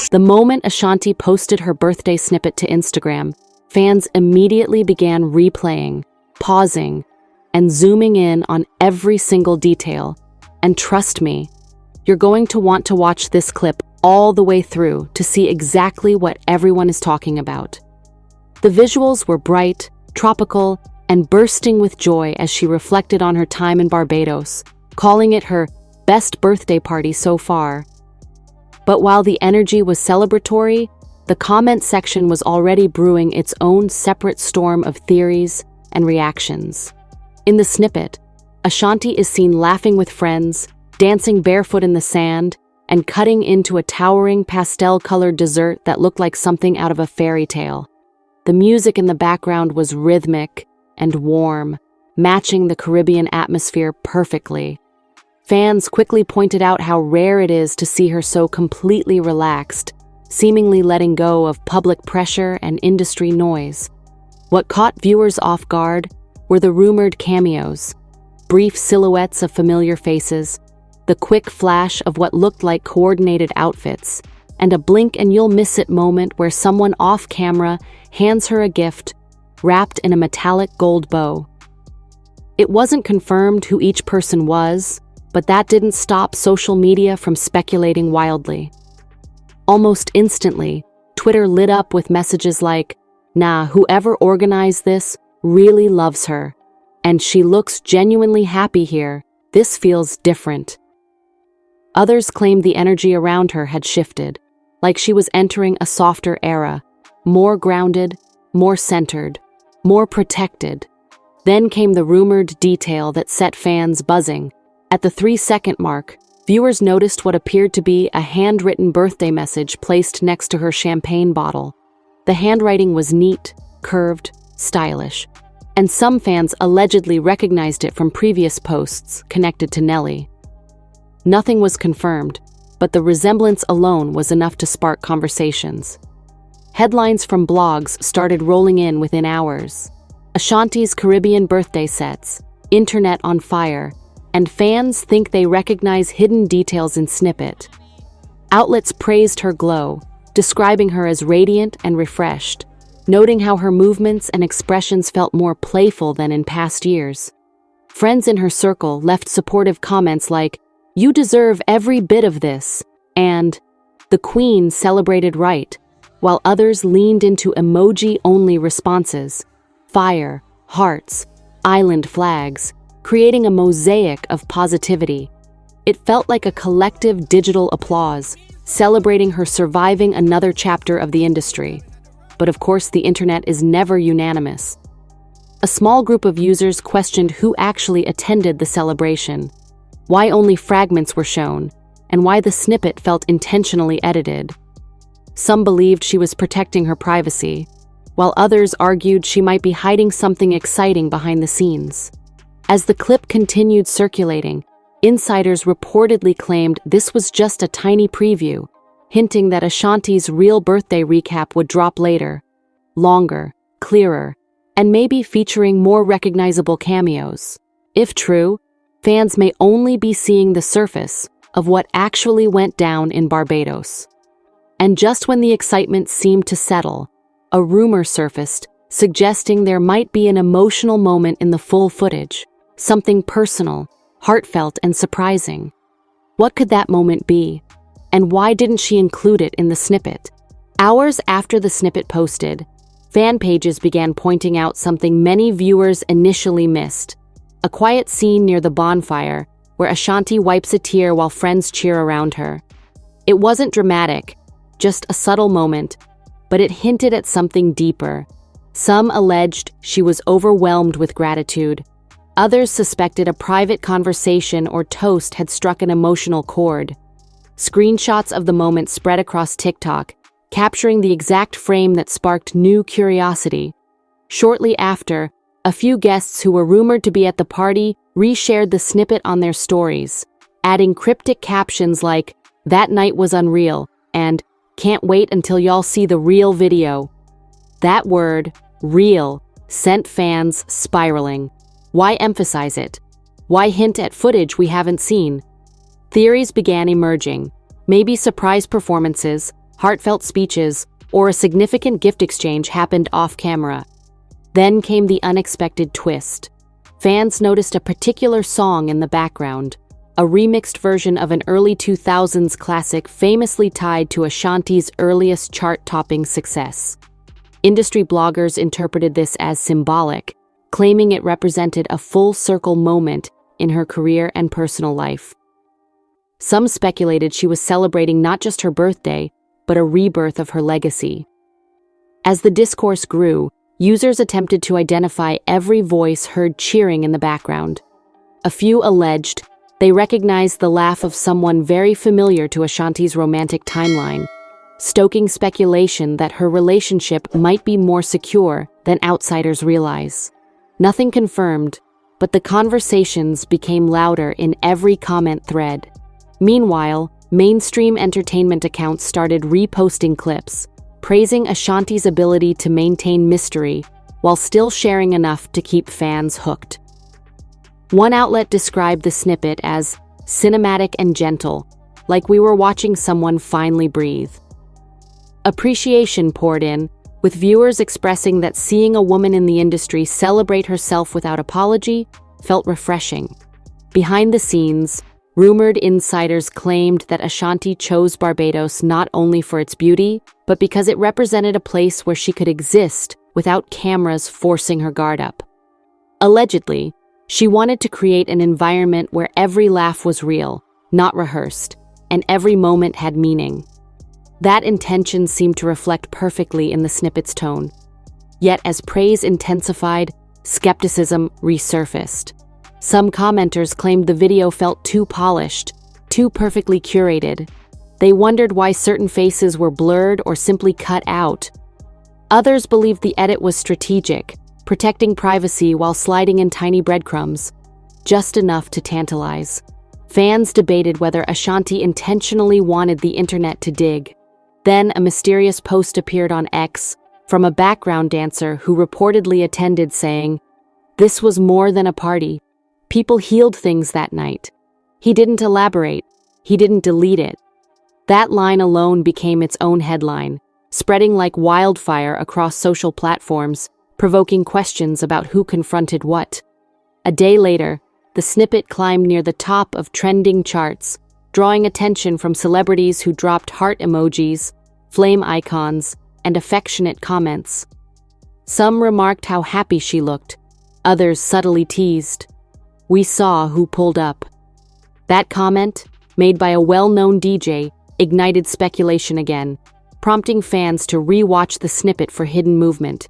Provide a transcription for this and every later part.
The moment Ashanti posted her birthday snippet to Instagram, fans immediately began replaying, pausing, and zooming in on every single detail. And trust me, you're going to want to watch this clip all the way through to see exactly what everyone is talking about. The visuals were bright, tropical, and bursting with joy as she reflected on her time in Barbados, calling it her best birthday party so far. But while the energy was celebratory, the comment section was already brewing its own separate storm of theories and reactions. In the snippet, Ashanti is seen laughing with friends, dancing barefoot in the sand, and cutting into a towering pastel-colored dessert that looked like something out of a fairy tale. The music in the background was rhythmic and warm, matching the Caribbean atmosphere perfectly. Fans quickly pointed out how rare it is to see her so completely relaxed, seemingly letting go of public pressure and industry noise. What caught viewers off guard were the rumored cameos, brief silhouettes of familiar faces, the quick flash of what looked like coordinated outfits, and a blink-and-you'll-miss-it moment where someone off-camera hands her a gift wrapped in a metallic gold bow. It wasn't confirmed who each person was, but that didn't stop social media from speculating wildly. Almost instantly, Twitter lit up with messages like, "Nah, whoever organized this really loves her. And she looks genuinely happy here. This feels different." Others claimed the energy around her had shifted, like she was entering a softer era, more grounded, more centered, more protected. Then came the rumored detail that set fans buzzing. At the 3-second mark, viewers noticed what appeared to be a handwritten birthday message placed next to her champagne bottle. The handwriting was neat, curved, stylish, and some fans allegedly recognized it from previous posts connected to Nelly. Nothing was confirmed, but the resemblance alone was enough to spark conversations. Headlines from blogs started rolling in within hours. Ashanti's Caribbean birthday sets, internet on fire, and fans think they recognize hidden details in snippet. Outlets praised her glow, describing her as radiant and refreshed, noting how her movements and expressions felt more playful than in past years. Friends in her circle left supportive comments like, "You deserve every bit of this," and "The Queen celebrated right," while others leaned into emoji-only responses, fire, hearts, island flags, creating a mosaic of positivity. It felt like a collective digital applause, celebrating her surviving another chapter of the industry. But of course, the internet is never unanimous. A small group of users questioned who actually attended the celebration, why only fragments were shown, and why the snippet felt intentionally edited. Some believed she was protecting her privacy, while others argued she might be hiding something exciting behind the scenes. As the clip continued circulating, insiders reportedly claimed this was just a tiny preview, hinting that Ashanti's real birthday recap would drop later, longer, clearer, and maybe featuring more recognizable cameos. If true, fans may only be seeing the surface of what actually went down in Barbados. And just when the excitement seemed to settle, a rumor surfaced suggesting there might be an emotional moment in the full footage, something personal, heartfelt, and surprising. What could that moment be? And why didn't she include it in the snippet? Hours after the snippet posted, fan pages began pointing out something many viewers initially missed: a quiet scene near the bonfire where Ashanti wipes a tear while friends cheer around her. It wasn't dramatic, just a subtle moment, but it hinted at something deeper. Some alleged she was overwhelmed with gratitude. Others suspected a private conversation or toast had struck an emotional chord. Screenshots of the moment spread across TikTok, capturing the exact frame that sparked new curiosity. Shortly after, a few guests who were rumored to be at the party reshared the snippet on their stories, adding cryptic captions like, "That night was unreal," and "Can't wait until y'all see the real video." That word, real, sent fans spiraling. Why emphasize it? Why hint at footage we haven't seen? Theories began emerging. Maybe surprise performances, heartfelt speeches, or a significant gift exchange happened off-camera. Then came the unexpected twist. Fans noticed a particular song in the background, a remixed version of an early 2000s classic famously tied to Ashanti's earliest chart-topping success. Industry bloggers interpreted this as symbolic, claiming it represented a full-circle moment in her career and personal life. Some speculated she was celebrating not just her birthday, but a rebirth of her legacy. As the discourse grew, users attempted to identify every voice heard cheering in the background. A few alleged they recognized the laugh of someone very familiar to Ashanti's romantic timeline, stoking speculation that her relationship might be more secure than outsiders realize. Nothing confirmed, but the conversations became louder in every comment thread. Meanwhile, mainstream entertainment accounts started reposting clips, praising Ashanti's ability to maintain mystery while still sharing enough to keep fans hooked. One outlet described the snippet as cinematic and gentle, like we were watching someone finally breathe. Appreciation poured in, with viewers expressing that seeing a woman in the industry celebrate herself without apology felt refreshing. Behind the scenes, rumored insiders claimed that Ashanti chose Barbados not only for its beauty, but because it represented a place where she could exist without cameras forcing her guard up. Allegedly, she wanted to create an environment where every laugh was real, not rehearsed, and every moment had meaning. That intention seemed to reflect perfectly in the snippet's tone. Yet as praise intensified, skepticism resurfaced. Some commenters claimed the video felt too polished, too perfectly curated. They wondered why certain faces were blurred or simply cut out. Others believed the edit was strategic, protecting privacy while sliding in tiny breadcrumbs, just enough to tantalize. Fans debated whether Ashanti intentionally wanted the internet to dig. Then a mysterious post appeared on X from a background dancer who reportedly attended saying, "This was more than a party. People healed things that night." He didn't elaborate. He didn't delete it. That line alone became its own headline, spreading like wildfire across social platforms, provoking questions about who confronted what. A day later, the snippet climbed near the top of trending charts, drawing attention from celebrities who dropped heart emojis, flame icons, and affectionate comments. Some remarked how happy she looked, others subtly teased, "We saw who pulled up." That comment, made by a well-known DJ, ignited speculation again, prompting fans to re-watch the snippet for hidden movement.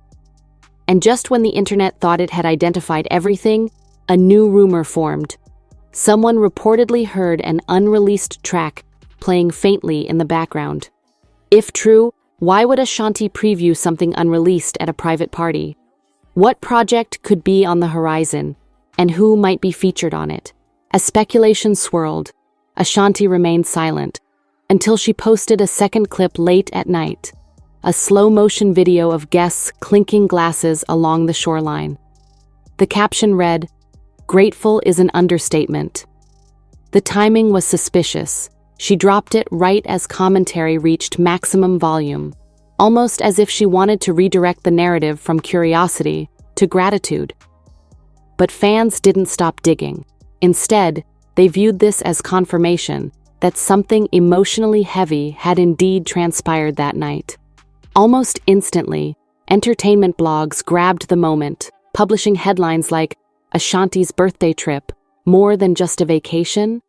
And just when the internet thought it had identified everything, a new rumor formed. Someone reportedly heard an unreleased track playing faintly in the background. If true, why would Ashanti preview something unreleased at a private party? What project could be on the horizon, and who might be featured on it? As speculation swirled, Ashanti remained silent, until she posted a second clip late at night. A slow-motion video of guests clinking glasses along the shoreline. The caption read, "Grateful is an understatement." The timing was suspicious. She dropped it right as commentary reached maximum volume, almost as if she wanted to redirect the narrative from curiosity to gratitude. But fans didn't stop digging. Instead, they viewed this as confirmation that something emotionally heavy had indeed transpired that night. Almost instantly, entertainment blogs grabbed the moment, publishing headlines like, "Ashanti's birthday trip, more than just a vacation?"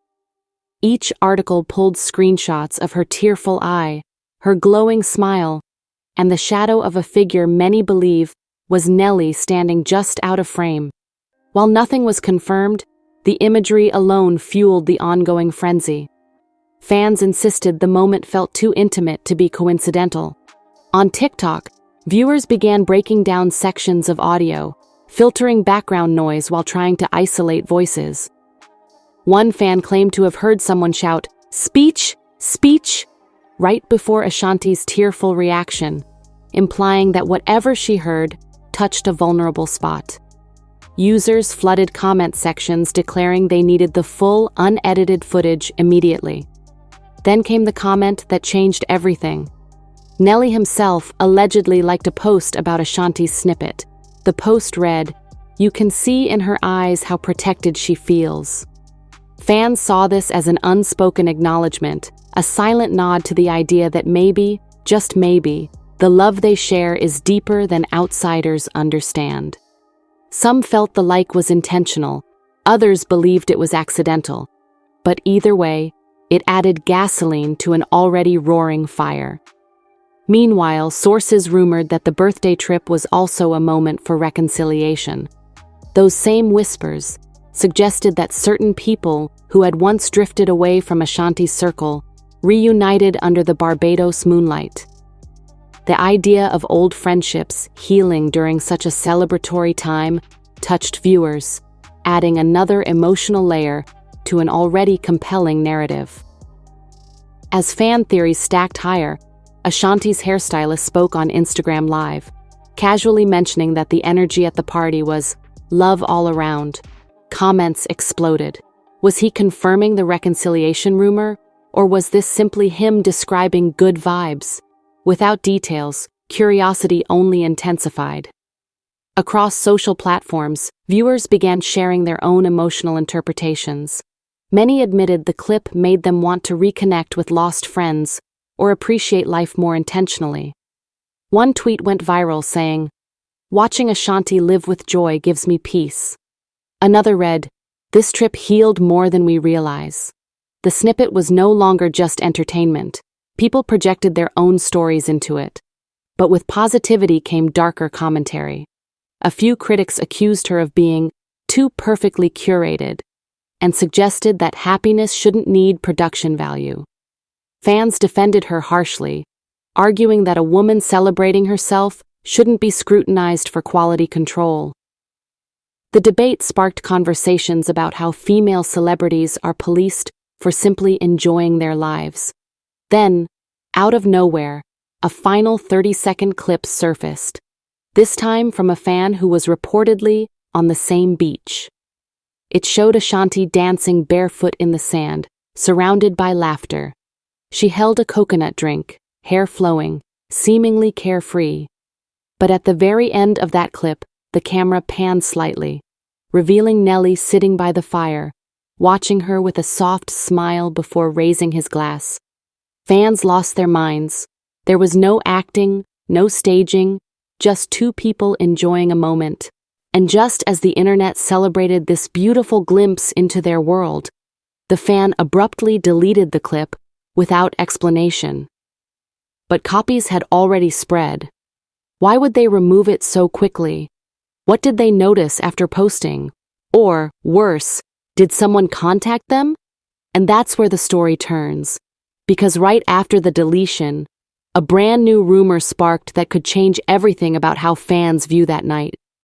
Each article pulled screenshots of her tearful eye, her glowing smile, and the shadow of a figure many believe was Nelly standing just out of frame. While nothing was confirmed, the imagery alone fueled the ongoing frenzy. Fans insisted the moment felt too intimate to be coincidental. On TikTok, viewers began breaking down sections of audio, filtering background noise while trying to isolate voices. One fan claimed to have heard someone shout, "Speech! Speech!" right before Ashanti's tearful reaction, implying that whatever she heard touched a vulnerable spot. Users flooded comment sections declaring they needed the full, unedited footage immediately. Then came the comment that changed everything. Nelly himself allegedly liked a post about Ashanti's snippet. The post read, "You can see in her eyes how protected she feels." Fans saw this as an unspoken acknowledgement, a silent nod to the idea that maybe, just maybe, the love they share is deeper than outsiders understand. Some felt the like was intentional, others believed it was accidental. But either way, it added gasoline to an already roaring fire. Meanwhile, sources rumored that the birthday trip was also a moment for reconciliation. Those same whispers suggested that certain people who had once drifted away from Ashanti's circle reunited under the Barbados moonlight. The idea of old friendships healing during such a celebratory time touched viewers, adding another emotional layer to an already compelling narrative. As fan theories stacked higher, Ashanti's hairstylist spoke on Instagram Live, casually mentioning that the energy at the party was love all around. Comments exploded. Was he confirming the reconciliation rumor, or was this simply him describing good vibes? Without details, curiosity only intensified. Across social platforms, viewers began sharing their own emotional interpretations. Many admitted the clip made them want to reconnect with lost friends or appreciate life more intentionally. One tweet went viral saying, "Watching Ashanti live with joy gives me peace." Another read, "This trip healed more than we realize." The snippet was no longer just entertainment. People projected their own stories into it. But with positivity came darker commentary. A few critics accused her of being too perfectly curated and suggested that happiness shouldn't need production value. Fans defended her harshly, arguing that a woman celebrating herself shouldn't be scrutinized for quality control. The debate sparked conversations about how female celebrities are policed for simply enjoying their lives. Then, out of nowhere, a final 30-second clip surfaced, this time from a fan who was reportedly on the same beach. It showed Ashanti dancing barefoot in the sand, surrounded by laughter. She held a coconut drink, hair flowing, seemingly carefree. But at the very end of that clip, the camera panned slightly, revealing Nelly sitting by the fire, watching her with a soft smile before raising his glass. Fans lost their minds. There was no acting, no staging, just two people enjoying a moment. And just as the internet celebrated this beautiful glimpse into their world, the fan abruptly deleted the clip without explanation. But copies had already spread. Why would they remove it so quickly? What did they notice after posting? Or, worse, did someone contact them? And that's where the story turns. Because right after the deletion, a brand new rumor sparked that could change everything about how fans view that night.